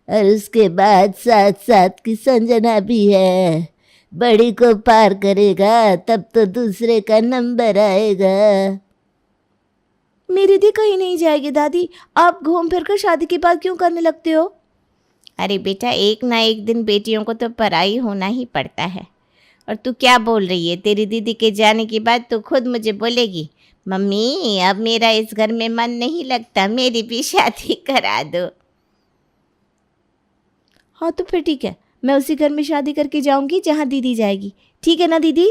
और उसके बाद साथ साथ की संजना भी है। बड़ी को पार करेगा तब तो दूसरे का नंबर आएगा। मेरी दी कहीं नहीं जाएगी दादी, आप घूम फिर कर शादी की बात क्यों करने लगते हो? अरे बेटा, एक ना एक दिन बेटियों को तो पराई होना ही पड़ता है। और तू क्या बोल रही है? तेरी दीदी के जाने के बाद तो खुद मुझे बोलेगी, मम्मी अब मेरा इस घर में मन नहीं लगता, मेरी भी शादी करा दो। हाँ तो फिर ठीक है, मैं उसी घर में शादी करके जाऊंगी जहाँ दीदी जाएगी। ठीक है ना दीदी?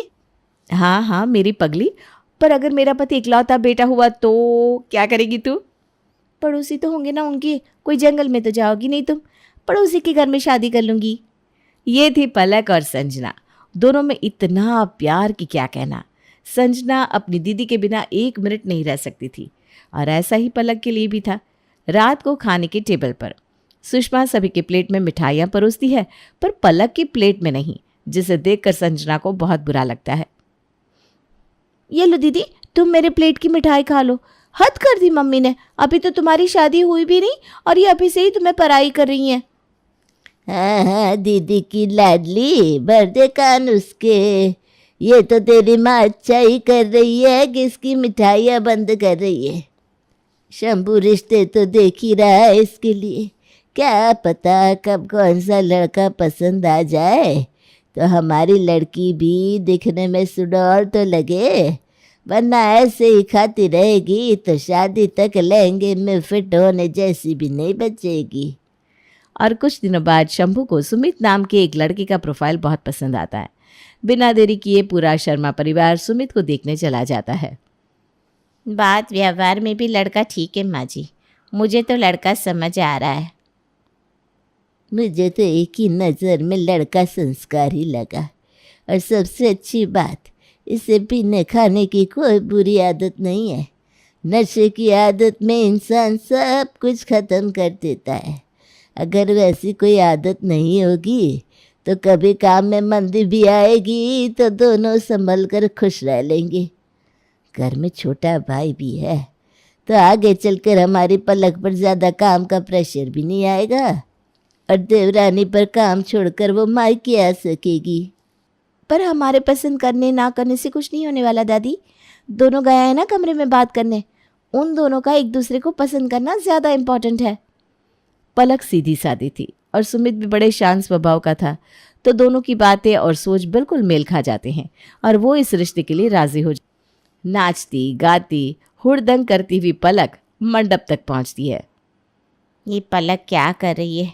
हाँ हाँ मेरी पगली, पर अगर मेरा पति इकलौता बेटा हुआ तो क्या करेगी तू? पड़ोसी तो होंगे ना उनके, कोई जंगल में तो जाओगी नहीं तुम, पड़ोसी के घर में शादी कर लूंगी। ये थी पलक और संजना। दोनों में इतना प्यार कि क्या कहना। संजना अपनी दीदी के बिना 1 मिनट नहीं रह सकती थी, और ऐसा ही पलक के लिए भी था। रात को खाने के टेबल पर सुषमा सभी के प्लेट में मिठाइयाँ परोसती है, पर पलक की प्लेट में नहीं, जिसे देखकर संजना को बहुत बुरा लगता है। ये लो दीदी, तुम मेरे प्लेट की मिठाई खा लो। हद कर दी मम्मी ने, अभी तो तुम्हारी शादी हुई भी नहीं और ये अभी से ही तुम्हें पराई कर रही हैं। हाँ हाँ, दीदी की लाडली, बर्थडे कान उसके। ये तो तेरी माँ अच्छा ही कर रही है कि इसकी मिठाइयाँ बंद कर रही है। शंभू रिश्ते तो देख ही रहा है इसके लिए, क्या पता कब कौन सा लड़का पसंद आ जाए तो हमारी लड़की भी दिखने में सुडौल तो लगे, वरना ऐसे ही खाती रहेगी तो शादी तक लहंगे में फिट होने जैसी भी नहीं बचेगी। और कुछ दिनों बाद शंभू को सुमित नाम के एक लड़के का प्रोफाइल बहुत पसंद आता है। बिना देरी किए पूरा शर्मा परिवार सुमित को देखने चला जाता है। बात व्यवहार में भी लड़का ठीक है माँ जी, मुझे तो लड़का समझ आ रहा है। मुझे तो एक ही नज़र में लड़का संस्कारी लगा, और सबसे अच्छी बात, इसे पीने खाने की कोई बुरी आदत नहीं है। नशे की आदत में इंसान सब कुछ ख़त्म कर देता है। अगर वैसी कोई आदत नहीं होगी तो कभी काम में मंदी भी आएगी तो दोनों संभल कर खुश रह लेंगे। घर में छोटा भाई भी है तो आगे चलकर हमारी पलक पर ज़्यादा काम का प्रेशर भी नहीं आएगा, और देवरानी पर काम छोड़कर वो मायके आ सकेगी। पर हमारे पसंद करने ना करने से कुछ नहीं होने वाला दादी, दोनों गया है ना कमरे में बात करने, उन दोनों का एक दूसरे को पसंद करना ज़्यादा इम्पोर्टेंट है। पलक सीधी सादी थी और सुमित भी बड़े शांत स्वभाव का था, तो दोनों की बातें और सोच बिल्कुल मेल खा जाते हैं और वो इस रिश्ते के लिए राजी हो जाती। नाचती गाती हुड़दंग करती हुई पलक मंडप तक पहुंचती है। ये पलक क्या कर रही है?